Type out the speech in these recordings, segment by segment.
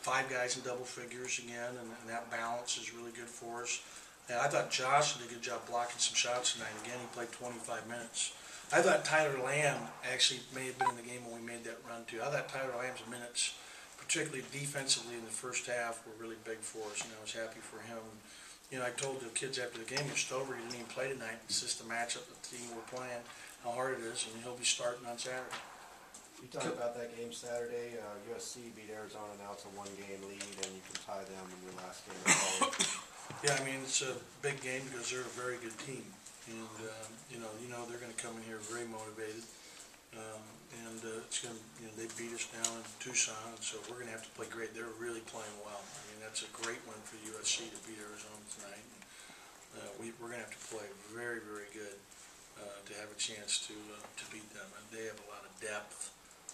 5 guys in double figures again, and that balance is really good for us. And I thought Josh did a good job blocking some shots tonight. Again, he played 25 minutes. I thought Tyler Lamb actually may have been in the game when we made that run too. I thought Tyler Lamb's minutes, particularly defensively in the first half, were really big for us, and I was happy for him. You know, I told the kids after the game, Stover, he didn't even play tonight. It's just the matchup, the team we're playing, how hard it is, and he'll be starting on Saturday. You talked about that game Saturday. USC beat Arizona. Now it's a 1-game lead, and you can tie them in your last game of college. Yeah, I mean, it's a big game because they're a very good team. And, you know they're going to come in here very motivated. It's going to, they beat us down in Tucson, and so we're going to have to play great. They're really playing well. I mean, that's a great win for USC to beat Arizona tonight. We're going to have to play very, very good to have a chance to beat them. And they have a lot of depth.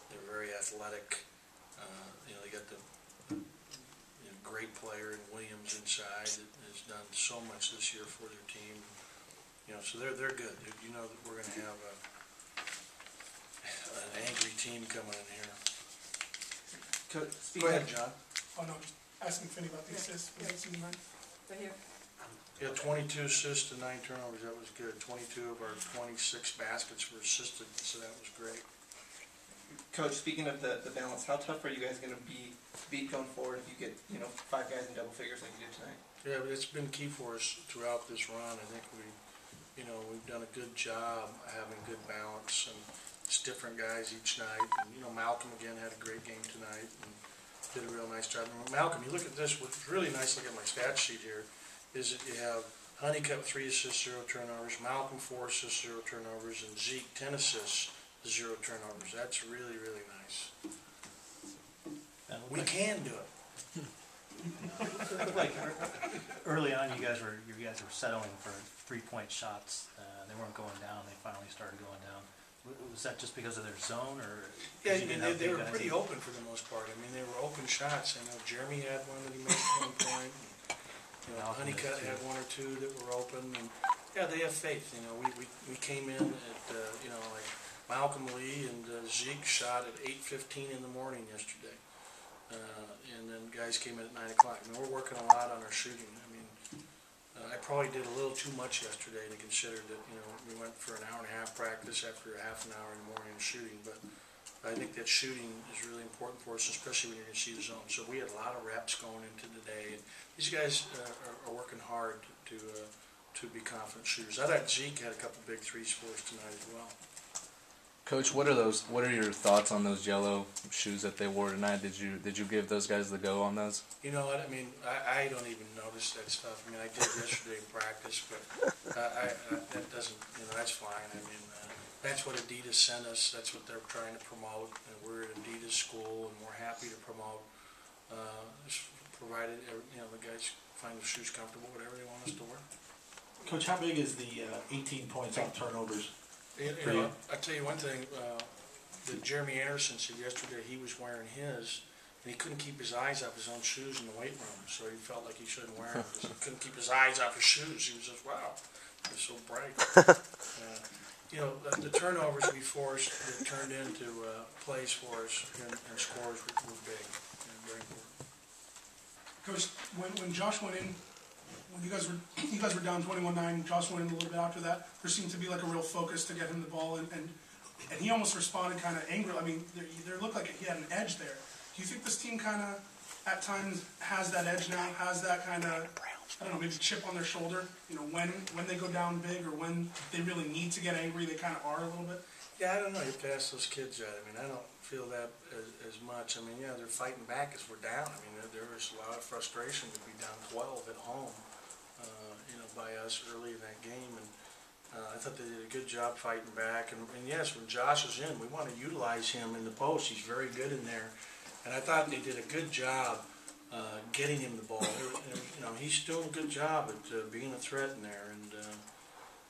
They're very athletic. They got the great player in Williams inside that has done so much this year for their team. So they're good. You know that we're going to have an angry team coming in here. Go ahead, John. Oh no, just asking Finney about the assists. Right here. Yeah, 22 assists to 9 turnovers. That was good. 22 of our 26 baskets were assisted, so that was great. Coach, speaking of the balance, how tough are you guys going to be going forward if you get 5 guys in double figures like you did tonight? Yeah, but it's been key for us throughout this run. I think we've done a good job having good balance, and it's different guys each night. And Malcolm again had a great game tonight and did a real nice job. And Malcolm, you look at this. What's really nice, look at my stat sheet here, is that you have Honeycutt 3 assists, 0 turnovers, Malcolm 4 assists, 0 turnovers, and Zeke 10 assists. 0 turnovers. That's really, really nice. We can do it. It looked like early on you guys were settling for 3-point shots. They weren't going down. They finally started going down. Was that just because of their zone, or? Yeah, they were pretty open for the most part. I mean, they were open shots. I know Jeremy had one that he made at one point. And, Honeycutt had 1 or 2 that were open. And yeah, they have faith. We came in at like Malcolm Lee and Zeke shot at 8:15 in the morning yesterday, and then guys came in at 9 o'clock. I mean, we're working a lot on our shooting. I mean, I probably did a little too much yesterday to consider that. We went for an hour and a half practice after a half an hour in the morning of shooting, but I think that shooting is really important for us, especially when you're going to see the zone. So we had a lot of reps going into the day, and these guys are working hard to be confident shooters. I thought Zeke had a couple big threes for us tonight as well. Coach, what are your thoughts on those yellow shoes that they wore tonight? Did you give those guys the go on those? You know what? I mean, I don't even notice that stuff. I mean, I did yesterday in practice, but that doesn't. That's fine. I mean, that's what Adidas sent us. That's what they're trying to promote. And we're at Adidas school, and we're happy to promote, provided the guys find the shoes comfortable, whatever they want us to wear. Coach, how big is the 18 points on turnovers? I'll tell you one thing, that Jeremy Anderson said yesterday he was wearing his, and he couldn't keep his eyes off his own shoes in the weight room, so he felt like he shouldn't wear them because he couldn't keep his eyes off his shoes. He was just, wow, they're so bright. The turnovers we forced that turned into plays for us and scores were big and very important. Coach, when Josh went in, when you guys were down 21-9, Josh went in a little bit after that. There seemed to be like a real focus to get him the ball, and he almost responded kind of angrily. I mean, there looked like he had an edge there. Do you think this team kind of, at times, has that edge now? Has that kind of, I don't know, maybe chip on their shoulder? When they go down big or when they really need to get angry, they kind of are a little bit. Yeah, I don't know. You have to ask those kids that. I mean, I don't feel that as much. I mean, yeah, they're fighting back as we're down. I mean, there was a lot of frustration to be down 12 at home. By us early in that game, and I thought they did a good job fighting back. And yes, when Josh is in, we want to utilize him in the post. He's very good in there, and I thought they did a good job getting him the ball. He's doing a good job at being a threat in there,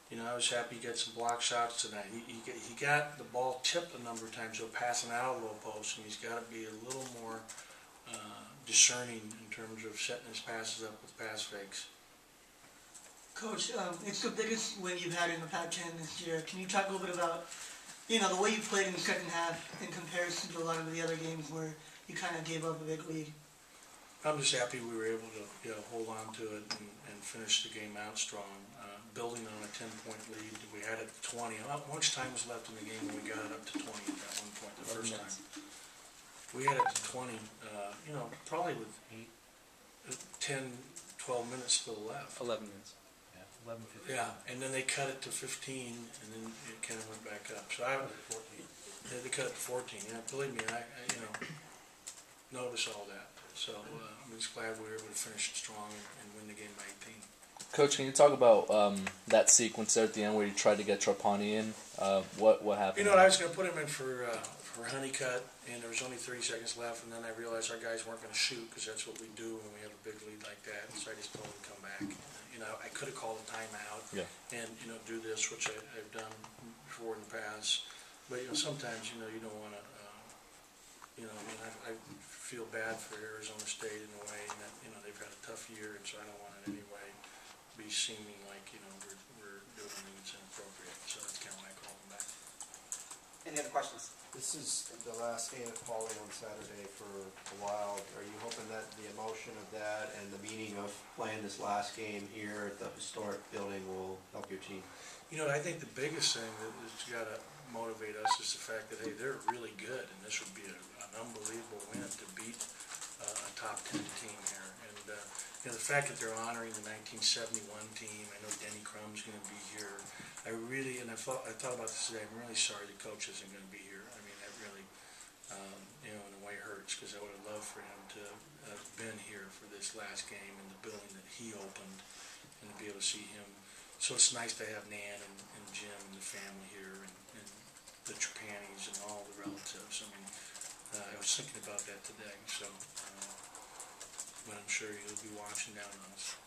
and I was happy he got some block shots tonight. He got the ball tipped a number of times, so passing out a low post, and he's got to be a little more discerning in terms of setting his passes up with pass fakes. Coach, it's the biggest win you've had in the Pac-10 this year. Can you talk a little bit about, the way you played in the second half in comparison to a lot of the other games where you kind of gave up a big lead? I'm just happy we were able to, hold on to it and finish the game out strong. Building on a 10-point lead, we had it at 20. Not much time was left in the game when we got it up to 20 at that one point the first time. We had it to 20, probably with 10, 12 minutes still left. 11 minutes. Yeah, 11, 15. Yeah, and then they cut it to 15, and then it kind of went back up. So they cut it to 14. Yeah, believe me, I noticed all that. So I'm just glad we were able to finish it strong and win the game by 18. Coach, can you talk about that sequence there at the end where you tried to get Trapani in? What happened? I was going to put him in for Honeycutt, and there was only 30 seconds left, and then I realized our guys weren't going to shoot because that's what we do when we have a big lead like that. So I just told them to come back. I could have called a timeout and do this, which I've done before in the past. But sometimes you don't want to. I feel bad for Arizona State in a way that they've had a tough year, and so I don't want in any way be seeming like we're doing things inappropriate. So that's kind of why I called them back. Any other questions? This is the last game at Pauly on Saturday for a while. Are you hoping that the emotion of that and the meaning of playing this last game here at the historic building will help your team? I think the biggest thing that's got to motivate us is the fact that, hey, they're really good, and this would be an unbelievable win to beat a top 10 team here. And the fact that they're honoring the 1971 team, I know Denny Crum's going to be here. I thought about this today. I'm really sorry the coach isn't going to be here. I mean, that really, in a way hurts because I would have loved for him to have been here for this last game in the building that he opened and to be able to see him. So it's nice to have Nan and Jim and the family here and the Trapanis and all the relatives. I mean, I was thinking about that today. So, but I'm sure you'll be watching down on us.